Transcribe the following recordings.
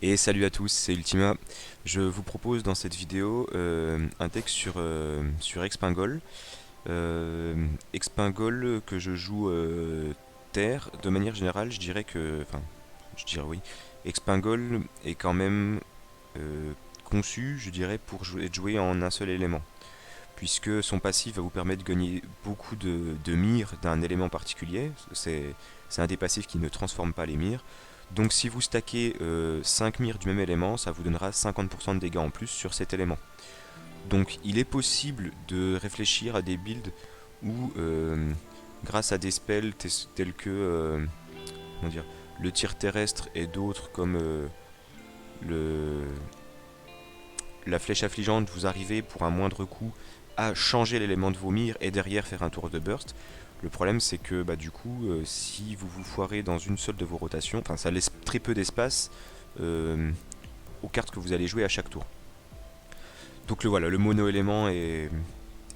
Et salut à tous, c'est Ultima. Je vous propose dans cette vidéo un deck sur Expingol. Expingol que je joue terre. De manière générale, je dirais que... Enfin, je dirais oui. Expingol est quand même conçu, je dirais, pour être joué en un seul élément. Puisque son passif va vous permettre de gagner beaucoup de mire d'un élément particulier. C'est un des passifs qui ne transforme pas les mires. Donc si vous stackez 5 mires du même élément, ça vous donnera 50% de dégâts en plus sur cet élément. Donc il est possible de réfléchir à des builds où, grâce à des spells tels que comment dire, le tir terrestre et d'autres comme le, la flèche affligeante, vous arrivez pour un moindre coût à changer l'élément de vos mires et derrière faire un tour de burst. Le problème c'est que du coup, si vous vous foirez dans une seule de vos rotations, enfin ça laisse très peu d'espace euh, aux cartes que vous allez jouer à chaque tour. Donc voilà, le mono-élément est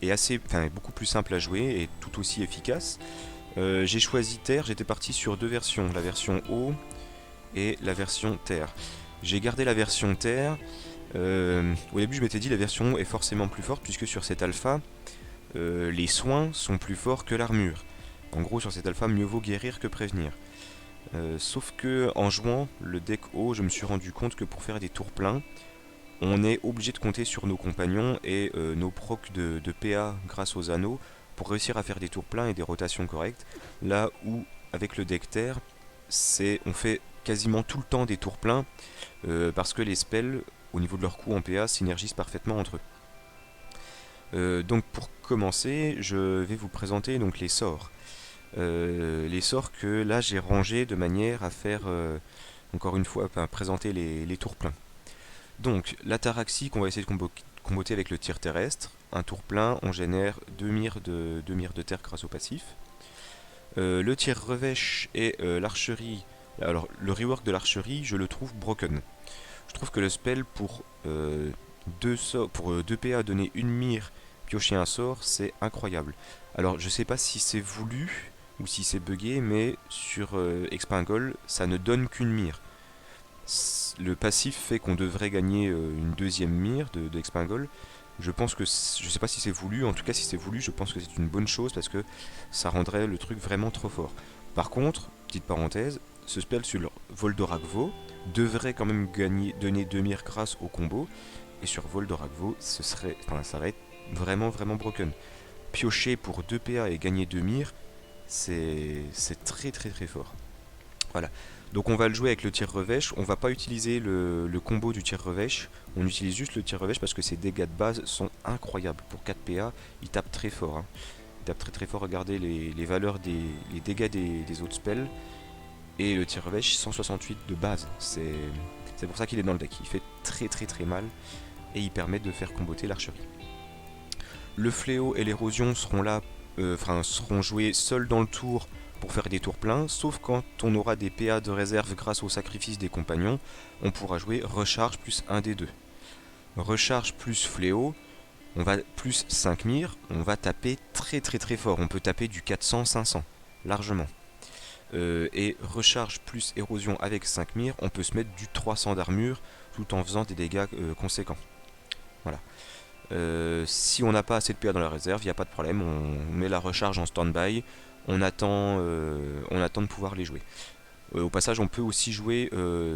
assez, enfin, beaucoup plus simple à jouer et tout aussi efficace. J'ai choisi Terre, j'étais parti sur deux versions, la version eau et la version Terre. J'ai gardé la version Terre. Au début, je m'étais dit la version eau est forcément plus forte puisque sur cette alpha, les soins sont plus forts que l'armure. En gros, sur cette alpha, mieux vaut guérir que prévenir. Sauf que en jouant le deck eau, je me suis rendu compte que pour faire des tours pleins, on est obligé de compter sur nos compagnons et nos procs de PA grâce aux anneaux pour réussir à faire des tours pleins et des rotations correctes. Là où, avec le deck terre, on fait quasiment tout le temps des tours pleins parce que les spells, au niveau de leur coût en PA, synergisent parfaitement entre eux. Donc pour commencer, je vais vous présenter donc les sorts. Les sorts que là j'ai rangés de manière à faire, encore une fois, présenter les tours pleins. Donc, l'ataraxie qu'on va essayer de comboter avec le tir terrestre. Un tour plein, on génère 2 mires de terre grâce au passif. Le tir revêche et l'archerie. Alors, le rework de l'archerie, je le trouve broken. Je trouve que le spell pour 2 PA donner une mire, piocher un sort, c'est incroyable. Alors, je sais pas si c'est voulu ou si c'est buggé, mais sur Expingol, ça ne donne qu'une mire. Le passif fait qu'on devrait gagner une deuxième mire de Expingol. Je pense que, je sais pas si c'est voulu, en tout cas si c'est voulu, je pense que c'est une bonne chose parce que ça rendrait le truc vraiment trop fort. Par contre, petite parenthèse, ce spell sur Voldoragvo devrait quand même donner 2 mires grâce au combo, et sur Voldoragvo, ça va être vraiment vraiment broken. Piocher pour 2 PA et gagner 2 mires, c'est très très très fort. Voilà. Donc on va le jouer avec le tir revêche. On va pas utiliser le combo du tir revêche. On utilise juste le tir revêche parce que ses dégâts de base sont incroyables. Pour 4 PA, il tape très fort. Hein. Il tape très très fort. Regardez les valeurs les dégâts des autres spells. Et le tir revêche 168 de base. C'est pour ça qu'il est dans le deck. Il fait très très très mal. Et il permet de faire comboter l'archerie. Le fléau et l'érosion seront là, seront joués seuls dans le tour pour faire des tours pleins, sauf quand on aura des PA de réserve grâce au sacrifice des compagnons, on pourra jouer recharge plus un des deux. Recharge plus fléau, on va plus 5 mires, on va taper très très très fort, on peut taper du 400-500, largement. Et recharge plus érosion avec 5 mires, on peut se mettre du 300 d'armure tout en faisant des dégâts conséquents. Voilà. Si on n'a pas assez de PA dans la réserve, il n'y a pas de problème, on met la recharge en stand-by, on attend de pouvoir les jouer. Au passage, on peut aussi jouer,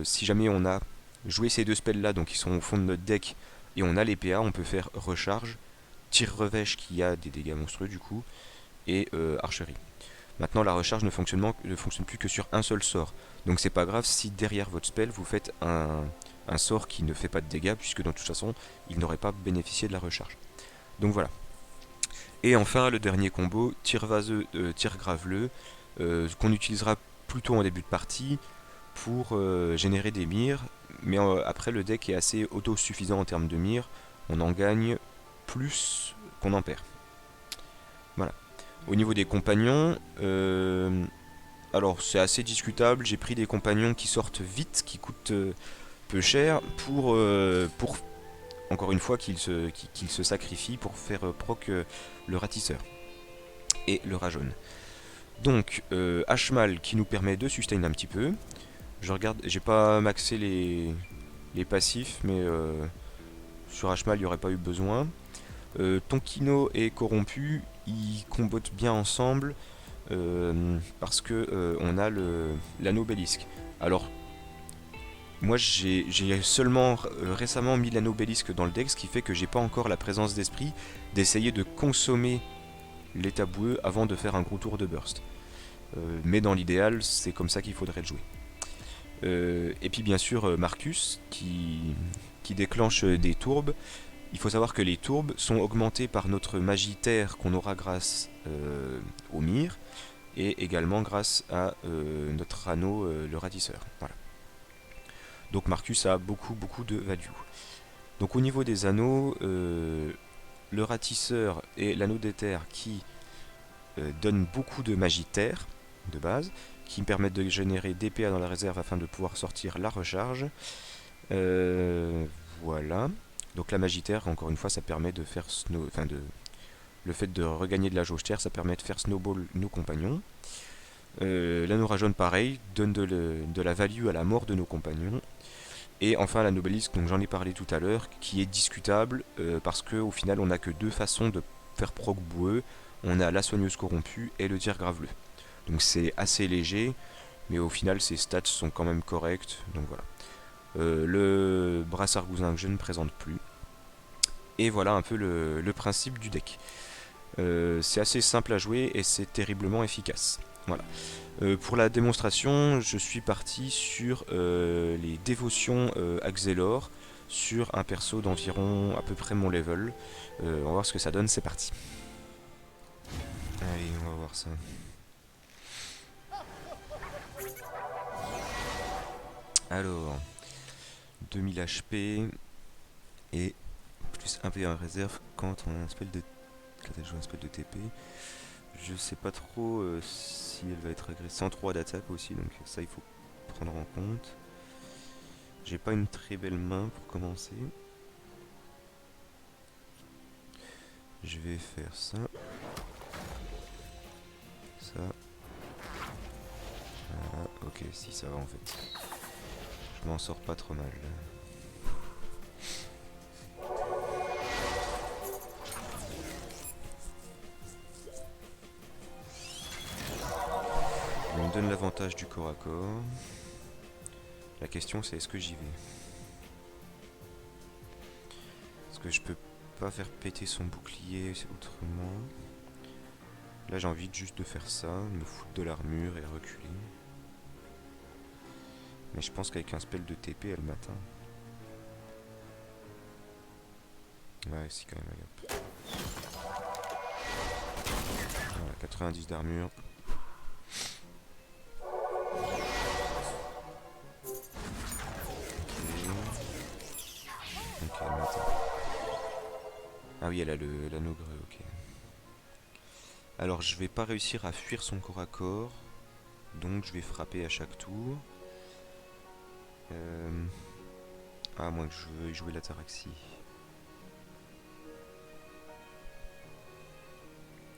si jamais on a joué ces deux spells là, donc ils sont au fond de notre deck, et on a les PA, on peut faire recharge, tir revêche qui a des dégâts monstrueux du coup, et archerie. Maintenant, la recharge ne fonctionne plus que sur un seul sort. Donc c'est pas grave si derrière votre spell vous faites un sort qui ne fait pas de dégâts, puisque de toute façon il n'aurait pas bénéficié de la recharge. Donc voilà. Et enfin le dernier combo, tir vaseux, tir graveleux, qu'on utilisera plutôt en début de partie pour générer des mires, mais après le deck est assez autosuffisant en termes de mires, on en gagne plus qu'on en perd. Voilà. Au niveau des compagnons, alors c'est assez discutable, j'ai pris des compagnons qui sortent vite, qui coûtent peu cher, pour encore une fois qu'ils se sacrifient pour faire proc le ratisseur et le rajaune. Donc Ashmal qui nous permet de sustain un petit peu. Je regarde, j'ai pas maxé les passifs, mais sur Ashmal il n'y aurait pas eu besoin. Tonkino et Corrompu, ils combattent bien ensemble parce que on a l'anneau Bélisque. Alors, moi j'ai seulement récemment mis l'anneau Bélisque dans le deck, ce qui fait que j'ai pas encore la présence d'esprit d'essayer de consommer l'état boueux avant de faire un gros tour de burst. Mais dans l'idéal, c'est comme ça qu'il faudrait le jouer. Et puis bien sûr Marcus qui déclenche des tourbes. Il faut savoir que les tourbes sont augmentées par notre magie terre qu'on aura grâce au mire et également grâce à notre anneau le ratisseur. Voilà. Donc Marcus a beaucoup de value. Donc au niveau des anneaux, le ratisseur et l'anneau d'éther qui donnent beaucoup de magie terre de base, qui me permettent de générer des PA dans la réserve afin de pouvoir sortir la recharge. Voilà. Donc la magie terre, encore une fois, ça permet de faire le fait de regagner de la jauge terre, ça permet de faire snowball nos compagnons. L'anneau jaune, pareil, donne de la value à la mort de nos compagnons. Et enfin l'anneau Bélisque, donc j'en ai parlé tout à l'heure, qui est discutable parce qu'au final on n'a que deux façons de faire proc boueux. On a la soigneuse corrompue et le tir graveleux. Donc c'est assez léger, mais au final ses stats sont quand même correctes. Donc voilà. Le brassard gousin que je ne présente plus. Et voilà un peu le principe du deck. C'est assez simple à jouer et c'est terriblement efficace. Voilà. Pour la démonstration, je suis parti sur les dévotions Axelor sur un perso d'environ à peu près mon level. On va voir ce que ça donne, c'est parti. Allez, on va voir ça. Alors, 2000 HP et plus 1 PA en réserve quand on a un spell de quand elle joue un spell de TP. Je sais pas trop si elle va être agressée. 103 d'attaque aussi, donc ça il faut prendre en compte. J'ai pas une très belle main pour commencer. Je vais faire ça. Ça. Voilà, ok, si ça va en fait. Je m'en sors pas trop mal. On me donne l'avantage du corps à corps. La question c'est est-ce que j'y vais? Est-ce que je peux pas faire péter son bouclier autrement? Là j'ai envie juste de faire ça, me foutre de l'armure et reculer. Mais je pense qu'avec un spell de TP elle m'atteint. Ouais si quand même, allez hop. Voilà, 90 d'armure. Ok, elle m'atteint. Ah oui, elle a l'anneau greu, ok. Alors je vais pas réussir à fuir son corps à corps. Donc je vais frapper à chaque tour. À moins que je veuille jouer l'ataraxie.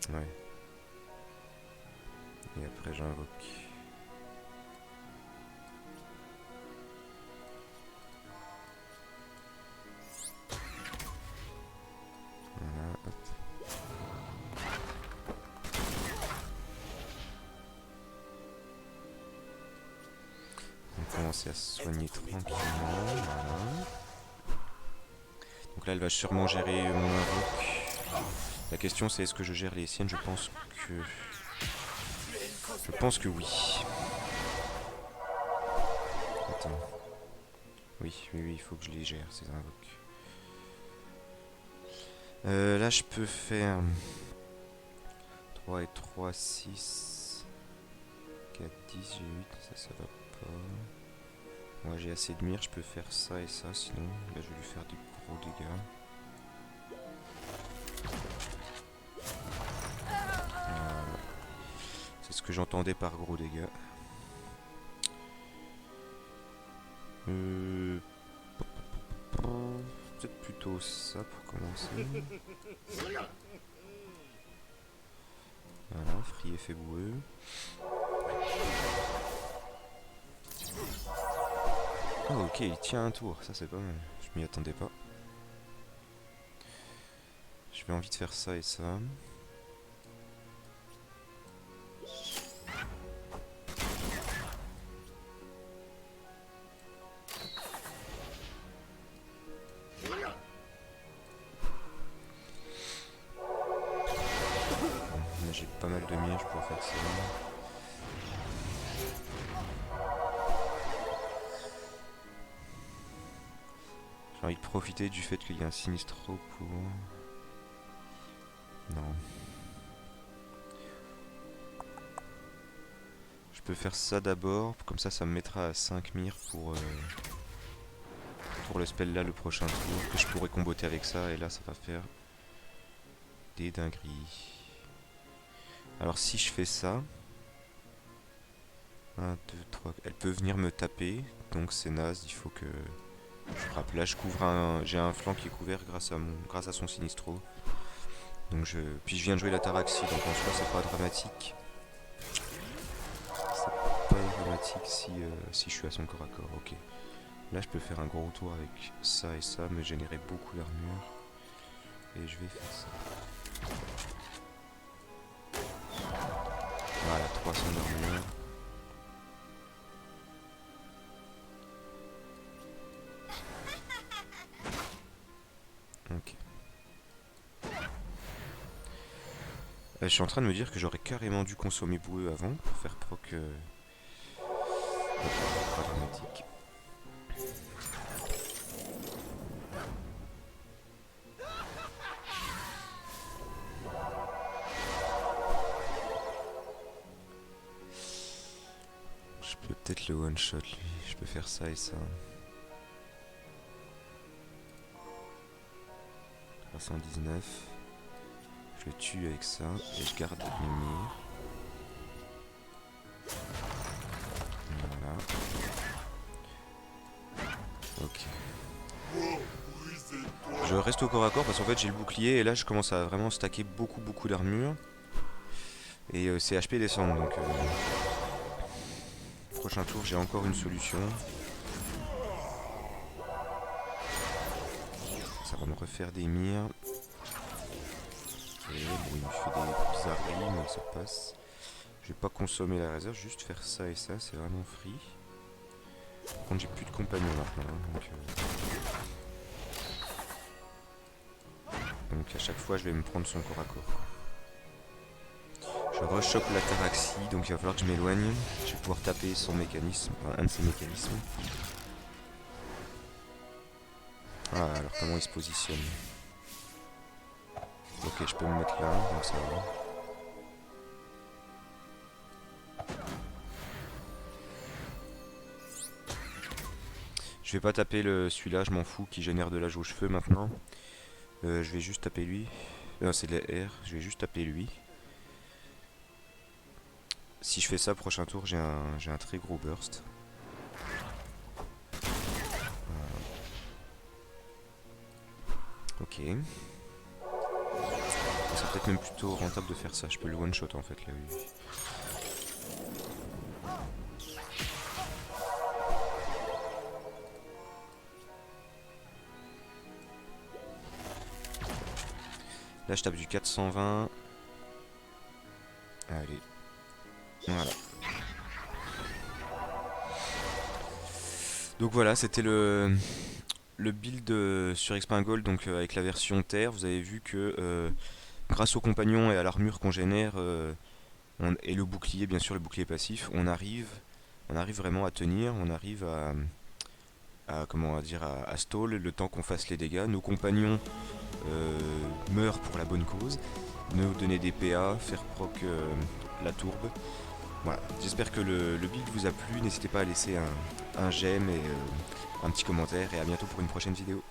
Ouais. Et après j'invoque. Voilà, hop. On va commencer à se soigner tranquillement. Voilà. Donc là elle va sûrement gérer mon invoque. La question c'est est-ce que je gère les siennes? Je pense que... oui. Attends. Oui, il faut que je les gère ces invoques. Là je peux faire 3 et 3, 6, 4, 10, j'ai 8, ça va pas. Moi j'ai assez de mire, je peux faire ça et ça, sinon là je vais lui faire des gros dégâts. C'est ce que j'entendais par gros dégâts. Peut-être plutôt ça pour commencer. Voilà, free effet boueux. Oh ok, il tient un tour, ça c'est pas mal. Je m'y attendais pas. J'ai envie de faire ça et ça. Là j'ai pas mal de mire, je pourrais faire ça. J'ai envie de profiter du fait qu'il y a un Sinistro pour... Non. Je peux faire ça d'abord, comme ça me mettra à 5 mire pour le spell là le prochain tour, que je pourrais comboter avec ça, et là ça va faire des dingueries. Alors si je fais ça... 1, 2, 3... Elle peut venir me taper, donc c'est naze, il faut que... Je frappe. Là je couvre un... J'ai un flanc qui est couvert grâce à son Sinistro. Donc Puis je viens de jouer la Taraxie, donc en soi c'est pas dramatique. C'est pas dramatique si je suis à son corps à corps, ok. Là je peux faire un gros tour avec ça et ça, me générer beaucoup d'armure. Et je vais faire ça. Voilà, 300 d'armure. Ok. Je suis en train de me dire que j'aurais carrément dû consommer boueux avant pour faire proc... Pas dramatique. Je peux peut-être le one shot lui, je peux faire ça et ça. 319. Je le tue avec ça et je garde mes mires. Voilà. Ok. Je reste au corps à corps parce qu'en fait j'ai le bouclier et là je commence à vraiment stacker beaucoup d'armure. Et c'est HP descendre donc... Prochain tour j'ai encore une solution. Ça va me refaire des mires. Et bon il me fait des bizarreries mais ça passe. Je vais pas consommer la réserve, juste faire ça et ça, c'est vraiment free. Par contre j'ai plus de compagnons maintenant, donc à chaque fois je vais me prendre son corps à corps. Je rechoppe la Taraxie, donc il va falloir que je m'éloigne. Je vais pouvoir taper son mécanisme, enfin, un de ses mécanismes. Ah alors comment il se positionne? Ok je peux me mettre là, donc ça va. Je vais pas taper celui-là, je m'en fous, qui génère de la jauge feu maintenant. Je vais juste taper lui. Non, c'est de la R, je vais juste taper lui. Si je fais ça, prochain tour, j'ai un très gros burst. Voilà. Ok. C'est peut-être même plutôt rentable de faire ça, je peux le one-shot en fait là, lui. Là je tape du 420. Allez. Voilà. Donc voilà, c'était le build sur Expin Gold, donc avec la version terre. Vous avez vu que grâce aux compagnons et à l'armure qu'on génère, et le bouclier, bien sûr le bouclier passif, on arrive vraiment à tenir, on arrive à stall le temps qu'on fasse les dégâts. Nos compagnons meurent pour la bonne cause, nous donner des PA, faire proc la tourbe. Voilà, j'espère que le build vous a plu, n'hésitez pas à laisser un j'aime et un petit commentaire, et à bientôt pour une prochaine vidéo.